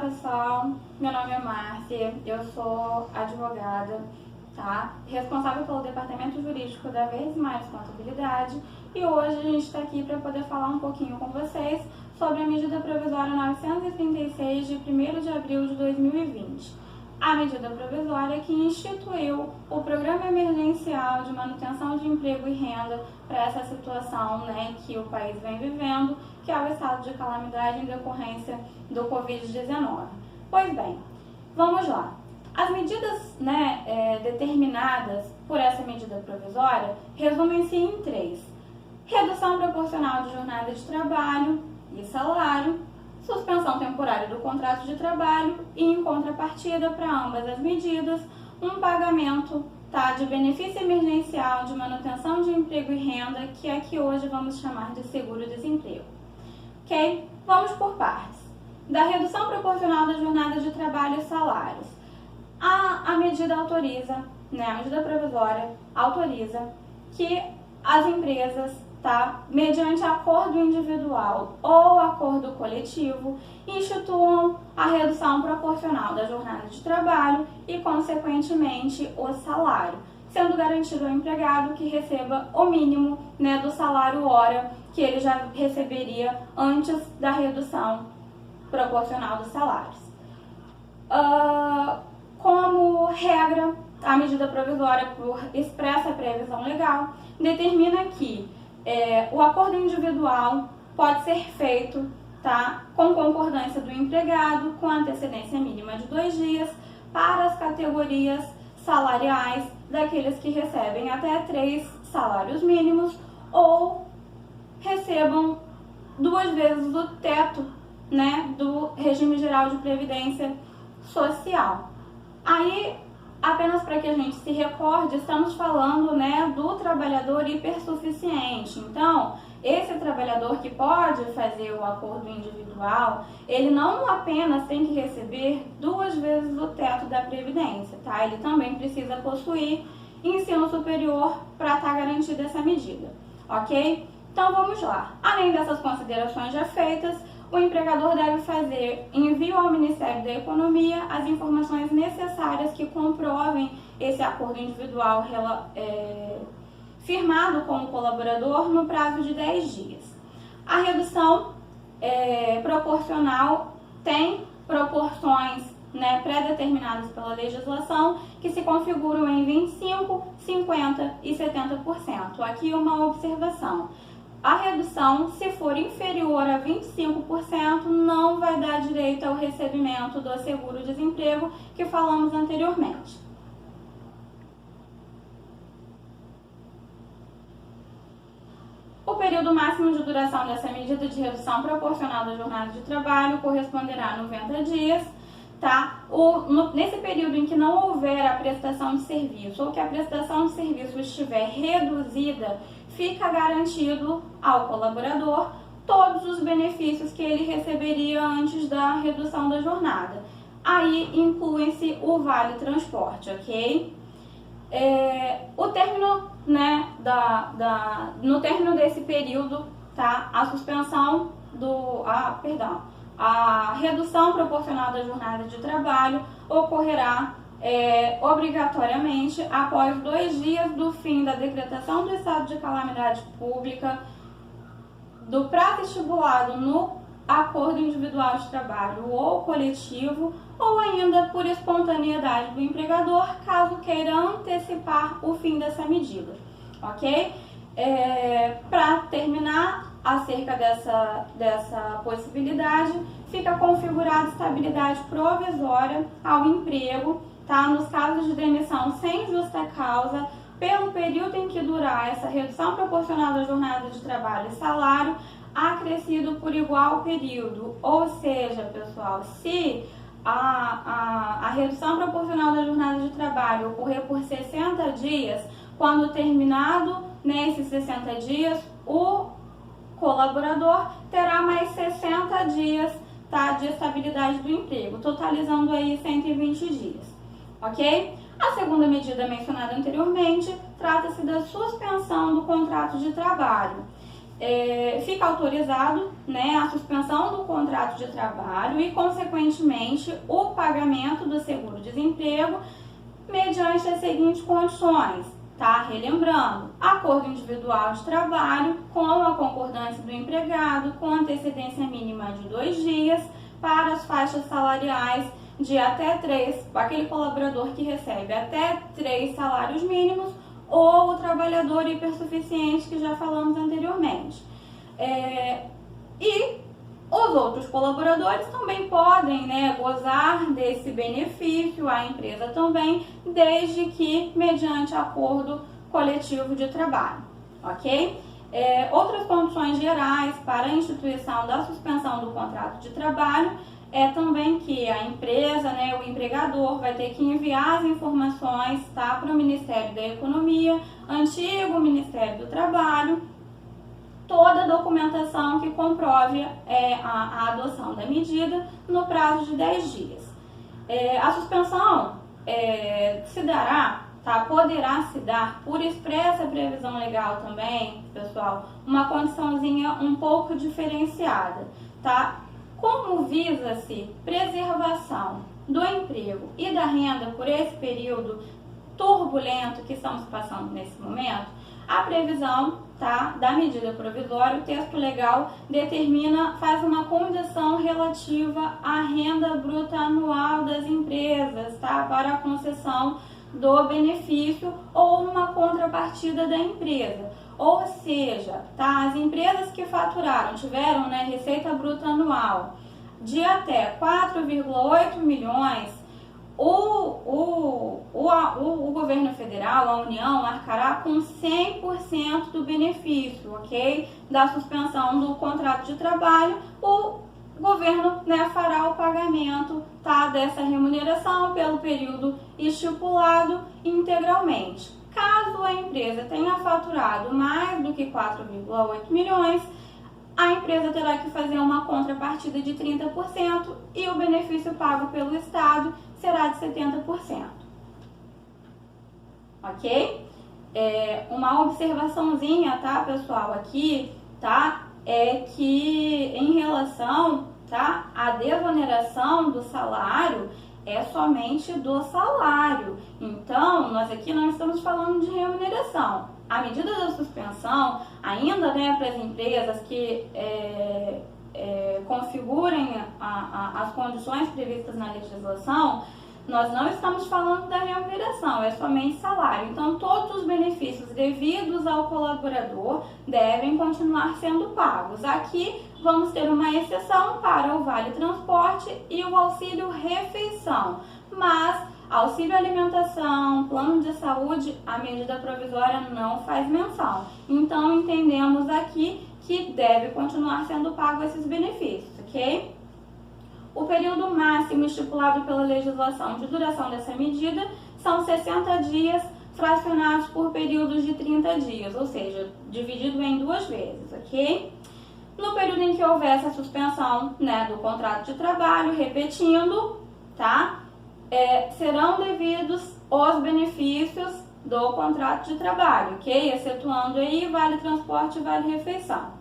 pessoal, meu nome é Márcia, eu sou advogada, tá? Responsável pelo departamento jurídico da Verdes Mares Contabilidade, e hoje a gente está aqui para poder falar um pouquinho com vocês sobre a medida provisória 936 de 1º de abril de 2020. A medida provisória que instituiu o Programa Emergencial de Manutenção de Emprego e Renda para essa situação, que o país vem vivendo, que é o estado de calamidade em decorrência do Covid-19. Pois bem, vamos lá. As medidas determinadas por essa medida provisória resumem-se em 3. Redução proporcional de jornada de trabalho e salário, suspensão temporária do contrato de trabalho e, em contrapartida para ambas as medidas, um pagamento de benefício emergencial de manutenção de emprego e renda, que é que hoje vamos chamar de seguro-desemprego. Ok? Vamos por partes. Da redução proporcional da jornada de trabalho e salários. A medida autoriza, a medida provisória autoriza que as empresas, mediante acordo individual ou acordo coletivo, instituam a redução proporcional da jornada de trabalho e, consequentemente, o salário, sendo garantido ao empregado que receba o mínimo do salário hora que ele já receberia antes da redução proporcional dos salários. Como regra, a medida provisória, por expressa previsão legal, determina que o acordo individual pode ser feito com concordância do empregado, com antecedência mínima de 2 dias, para as categorias salariais daqueles que recebem até 3 salários mínimos ou recebam 2 vezes o teto do regime geral de previdência social. Aí, apenas para que a gente se recorde, estamos falando do trabalhador hipersuficiente. Então, esse trabalhador que pode fazer o acordo individual, ele não apenas tem que receber 2 vezes o teto da Previdência, Ele também precisa possuir ensino superior para estar garantida essa medida, ok? Então, vamos lá. Além dessas considerações já feitas, o empregador deve fazer envio ao Ministério da Economia as informações necessárias que comprovem esse acordo individual firmado com o colaborador no prazo de 10 dias. A redução proporcional tem proporções pré-determinadas pela legislação que se configuram em 25%, 50% e 70%. Aqui uma observação. A redução, se for inferior a 25%, não vai dar direito ao recebimento do seguro-desemprego que falamos anteriormente. O período máximo de duração dessa medida de redução proporcional da jornada de trabalho corresponderá a 90 dias. Nesse período em que não houver a prestação de serviço ou que a prestação de serviço estiver reduzida, fica garantido ao colaborador todos os benefícios que ele receberia antes da redução da jornada. Aí inclui-se o vale transporte, ok? O término, no término desse período, a suspensão a redução proporcional da jornada de trabalho ocorrerá obrigatoriamente após 2 dias do fim da decretação do estado de calamidade pública, do prazo estipulado no acordo individual de trabalho ou coletivo, ou ainda por espontaneidade do empregador, caso queira antecipar o fim dessa medida, ok? Para terminar, acerca dessa possibilidade, fica configurada estabilidade provisória ao emprego, nos casos de demissão sem justa causa, pelo período em que durar essa redução proporcional da jornada de trabalho e salário, acrescido por igual período. Ou seja, pessoal, se a redução proporcional da jornada de trabalho ocorrer por 60 dias, quando terminado nesses 60 dias, o colaborador terá mais 60 dias de estabilidade do emprego, totalizando aí 120 dias, ok? A segunda medida mencionada anteriormente trata-se da suspensão do contrato de trabalho. Fica autorizado a suspensão do contrato contrato de trabalho e, consequentemente, o pagamento do seguro-desemprego mediante as seguintes condições, tá? Relembrando, acordo individual de trabalho com a concordância do empregado com antecedência mínima de 2 dias para as faixas salariais de até 3, aquele colaborador que recebe até 3 salários mínimos ou o trabalhador hipersuficiente que já falamos anteriormente. E os outros colaboradores também podem, né, gozar desse benefício, a empresa também, desde que mediante acordo coletivo de trabalho, ok? Outras condições gerais para a instituição da suspensão do contrato de trabalho é também que a empresa, né, o empregador vai ter que enviar as informações, tá, para o Ministério da Economia, antigo Ministério do Trabalho, toda a documentação que comprove a adoção da medida no prazo de 10 dias. A suspensão se dará, tá, poderá se dar por expressa previsão legal também, pessoal, uma condiçãozinha um pouco diferenciada, tá? Como visa-se preservação do emprego e da renda por esse período turbulento que estamos passando nesse momento, a previsão, tá, da medida provisória, o texto legal determina, faz uma condição relativa à renda bruta anual das empresas, tá, para a concessão do benefício ou uma contrapartida da empresa. Ou seja, tá, as empresas que faturaram, tiveram, né, receita bruta anual de até 4,8 milhões, o governo federal, a União, arcará com 100% do benefício, ok? Da suspensão do contrato de trabalho, o governo, né, fará o pagamento, tá, dessa remuneração pelo período estipulado integralmente. Caso a empresa tenha faturado mais do que 4,8 milhões, a empresa terá que fazer uma contrapartida de 30% e o benefício pago pelo Estado será de 70%. Ok? Uma observaçãozinha, tá, pessoal, aqui, tá, é que em relação, tá, à desoneração do salário, é somente do salário. Então, nós aqui não estamos falando de remuneração. A medida da suspensão, ainda, né, para as empresas que configurem as condições previstas na legislação, nós não estamos falando da remuneração, é somente salário. Então, todos os benefícios devidos ao colaborador devem continuar sendo pagos. Aqui, vamos ter uma exceção para o Vale Transporte e o Auxílio Refeição. Mas, auxílio alimentação, plano de saúde, a medida provisória não faz menção. Então, entendemos aqui que deve continuar sendo pago esses benefícios, ok? O período máximo estipulado pela legislação de duração dessa medida são 60 dias, fracionados por períodos de 30 dias, ou seja, dividido em 2 vezes, ok? No período em que houver essa suspensão, né, do contrato de trabalho, repetindo, tá? Serão devidos os benefícios do contrato de trabalho, ok? Excetuando aí Vale Transporte e Vale Refeição.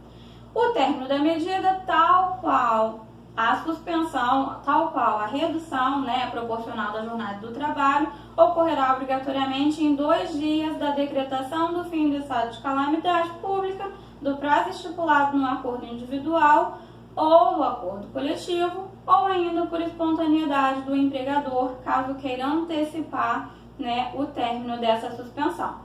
O término da medida, tal qual a suspensão, tal qual a redução, né, proporcional da jornada do trabalho, ocorrerá obrigatoriamente em 2 dias da decretação do fim do estado de calamidade pública, do prazo estipulado no acordo individual ou no acordo coletivo, ou ainda por espontaneidade do empregador, caso queira antecipar, né, o término dessa suspensão.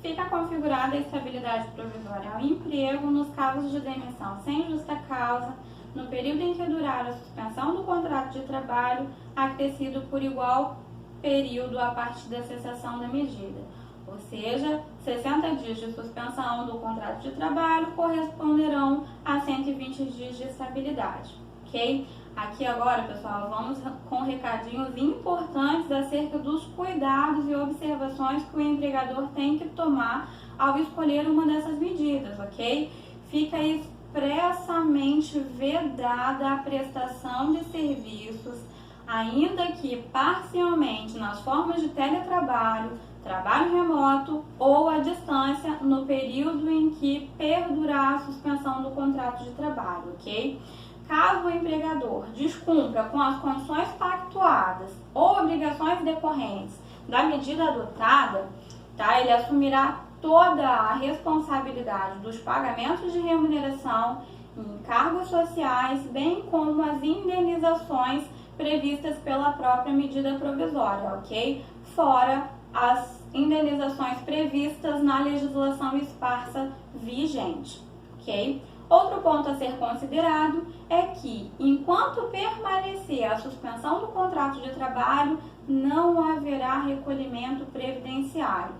Fica configurada a estabilidade provisória ao emprego nos casos de demissão sem justa causa, no período em que durar a suspensão do contrato de trabalho, acrescido por igual período a partir da cessação da medida. Ou seja, 60 dias de suspensão do contrato de trabalho corresponderão a 120 dias de estabilidade, ok? Aqui agora, pessoal, vamos com recadinhos importantes acerca dos cuidados e observações que o empregador tem que tomar ao escolher uma dessas medidas, ok? Fica expressamente vedada a prestação de serviços, ainda que parcialmente nas formas de teletrabalho, trabalho remoto ou à distância, no período em que perdurar a suspensão do contrato de trabalho, ok? caso o empregador descumpra com as condições pactuadas ou obrigações decorrentes da medida adotada, tá? Ele assumirá toda a responsabilidade dos pagamentos de remuneração e encargos sociais, bem como as indenizações previstas pela própria medida provisória, ok? Fora as indenizações previstas na legislação esparsa vigente, ok? Outro ponto a ser considerado é que, enquanto permanecer a suspensão do contrato de trabalho, não haverá recolhimento previdenciário.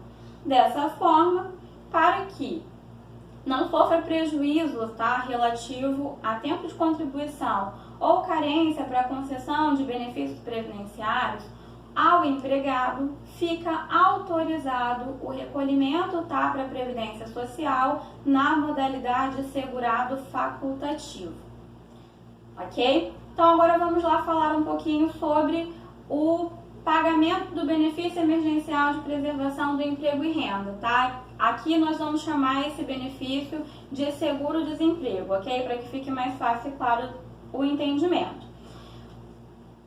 Dessa forma, para que não sofra prejuízo, tá, relativo a tempo de contribuição ou carência para a concessão de benefícios previdenciários, ao empregado fica autorizado o recolhimento, tá, para a Previdência Social na modalidade segurado facultativo, ok? Então agora vamos lá falar um pouquinho sobre o pagamento do benefício emergencial de preservação do emprego e renda, tá? Aqui nós vamos chamar esse benefício de seguro-desemprego, ok? Para que fique mais fácil e claro o entendimento.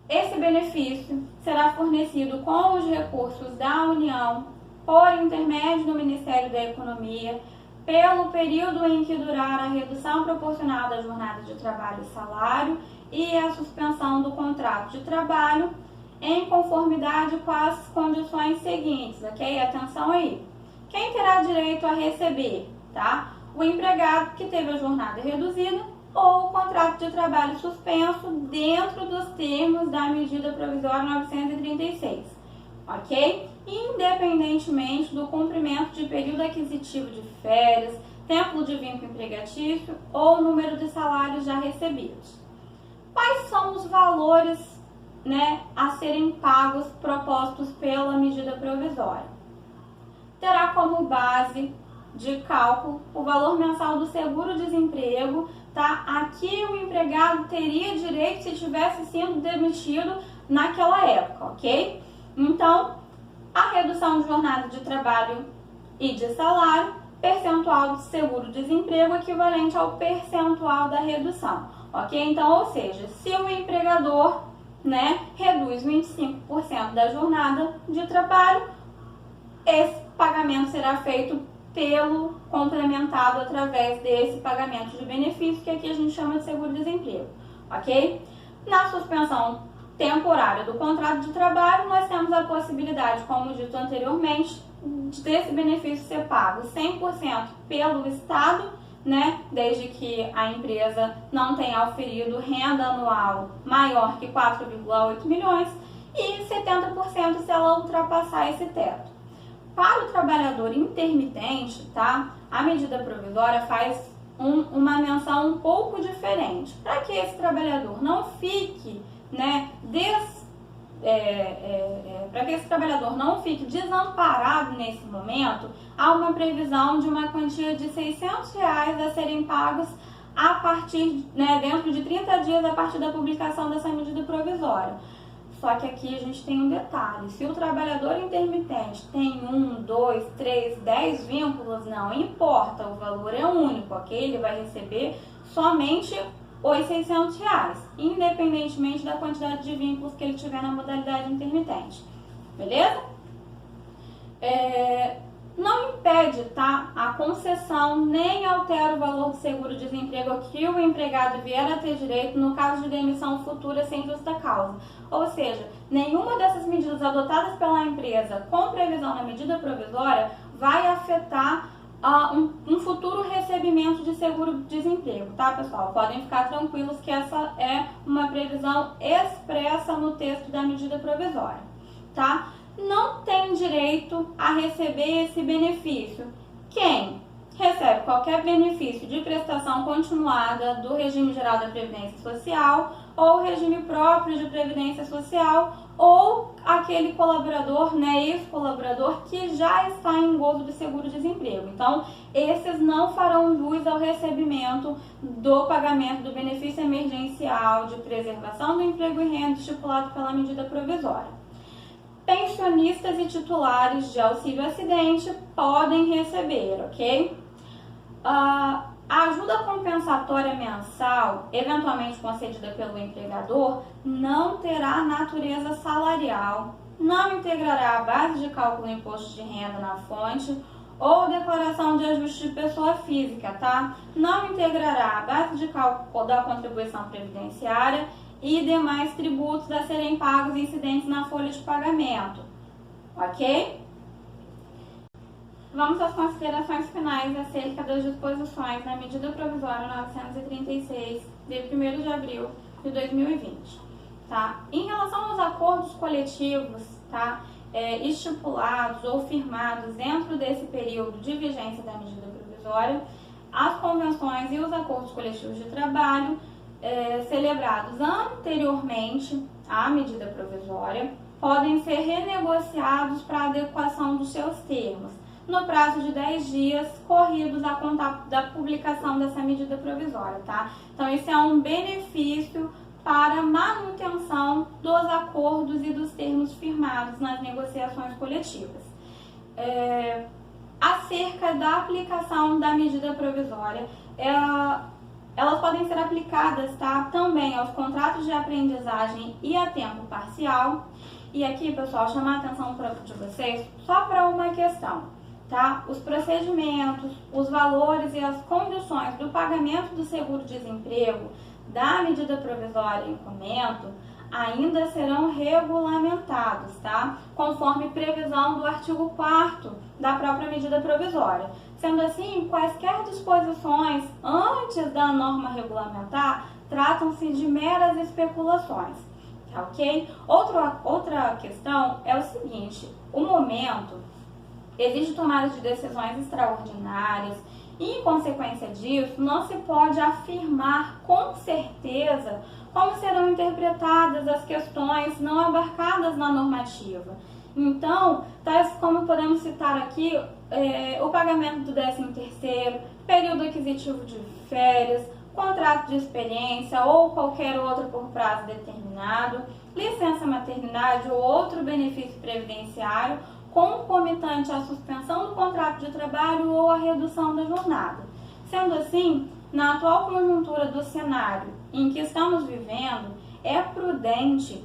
Esse benefício será fornecido com os recursos da União por intermédio do Ministério da Economia pelo período em que durar a redução proporcional da jornada de trabalho e salário e a suspensão do contrato de trabalho em conformidade com as condições seguintes, ok? Atenção aí. Quem terá direito a receber, tá? O empregado que teve a jornada reduzida ou o contrato de trabalho suspenso dentro dos termos da medida provisória 936, ok? Independentemente do cumprimento de período aquisitivo de férias, tempo de vínculo empregatício ou número de salários já recebidos. Quais são os valores, né, a serem pagos propostos pela medida provisória? Terá como base de cálculo o valor mensal do seguro-desemprego, tá? Aqui o empregado teria direito se tivesse sido demitido naquela época, ok? Então, a redução de jornada de trabalho e de salário, percentual de seguro-desemprego equivalente ao percentual da redução, ok? Então, ou seja, se o empregador, né, reduz 25% da jornada de trabalho, esse pagamento será feito pelo complementado através desse pagamento de benefício, que aqui a gente chama de seguro-desemprego, ok? Na suspensão temporária do contrato de trabalho, nós temos a possibilidade, como dito anteriormente, desse benefício ser pago 100% pelo Estado, né? Desde que a empresa não tenha oferido renda anual maior que 4,8 milhões e 70% se ela ultrapassar esse teto. Para o trabalhador intermitente, tá? A medida provisória faz uma menção um pouco diferente. Para que esse trabalhador não fique, né, para que esse trabalhador não fique desamparado nesse momento, há uma previsão de uma quantia de R$600 a serem pagos a partir, né, dentro de 30 dias a partir da publicação dessa medida provisória. Só que aqui a gente tem um detalhe: se o trabalhador intermitente tem 1, 2, 3, 10 vínculos, não importa, o valor é único, ok? Ele vai receber somente os R$600, independentemente da quantidade de vínculos que ele tiver na modalidade intermitente, beleza? Não impede, tá, a concessão nem altera o valor do seguro-desemprego que o empregado vier a ter direito no caso de demissão futura sem justa causa. Ou seja, nenhuma dessas medidas adotadas pela empresa com previsão na medida provisória vai afetar um futuro recebimento de seguro-desemprego, tá, pessoal? Podem ficar tranquilos que essa é uma previsão expressa no texto da medida provisória, tá? Não tem direito a receber esse benefício quem recebe qualquer benefício de prestação continuada do regime geral da Previdência Social ou regime próprio de Previdência Social ou aquele colaborador, né, ex-colaborador que já está em gozo de seguro-desemprego. Então, esses não farão jus ao recebimento do pagamento do benefício emergencial de preservação do emprego e renda estipulado pela medida provisória. Pensionistas e titulares de auxílio-acidente podem receber, ok? A ajuda compensatória mensal, eventualmente concedida pelo empregador, não terá natureza salarial, não integrará a base de cálculo do imposto de renda na fonte ou declaração de ajuste de pessoa física, tá? Não integrará a base de cálculo da contribuição previdenciária e demais tributos a serem pagos incidentes na folha de pagamento, ok? Vamos às considerações finais acerca das disposições da medida provisória 936, de 1º de abril de 2020. Tá? Em relação aos acordos coletivos, tá? Estipulados ou firmados dentro desse período de vigência da medida provisória, as convenções e os acordos coletivos de trabalho celebrados anteriormente à medida provisória podem ser renegociados para adequação dos seus termos, no prazo de 10 dias corridos a contar da publicação dessa medida provisória, tá? Então, esse é um benefício para manutenção dos acordos e dos termos firmados nas negociações coletivas. Acerca da aplicação da medida provisória, elas podem ser aplicadas, tá, também aos contratos de aprendizagem e a tempo parcial. E aqui, pessoal, chamar a atenção de vocês só para uma questão. Tá? Os procedimentos, os valores e as condições do pagamento do seguro-desemprego da medida provisória em comento ainda serão regulamentados, tá? Conforme previsão do artigo 4º da própria medida provisória. Sendo assim, quaisquer disposições antes da norma regulamentar tratam-se de meras especulações, tá, ok? Outra questão é o seguinte: o momento exige tomada de decisões extraordinárias e, em consequência disso, não se pode afirmar com certeza como serão interpretadas as questões não abarcadas na normativa. Então, tais como podemos citar aqui, o pagamento do 13º, período aquisitivo de férias, contrato de experiência ou qualquer outro por prazo determinado, licença maternidade ou outro benefício previdenciário, concomitante à suspensão do contrato de trabalho ou à redução da jornada. Sendo assim, na atual conjuntura do cenário em que estamos vivendo, é prudente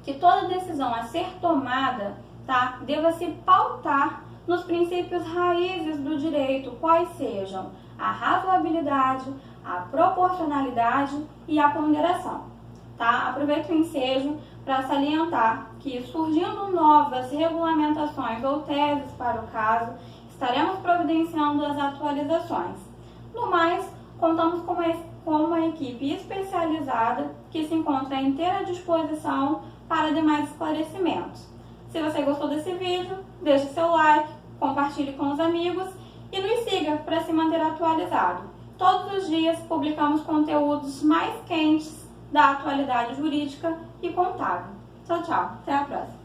que toda decisão a ser tomada, tá, deva se pautar nos princípios raízes do direito, quais sejam a razoabilidade, a proporcionalidade e a ponderação. Tá? Aproveito o ensejo para salientar que, surgindo novas regulamentações ou teses para o caso, estaremos providenciando as atualizações. No mais, contamos com uma equipe especializada que se encontra à inteira disposição para demais esclarecimentos. Se você gostou desse vídeo, deixe seu like, compartilhe com os amigos e nos siga para se manter atualizado. Todos os dias publicamos conteúdos mais quentes da atualidade jurídica e contábil. Tchau, tchau. Até a próxima.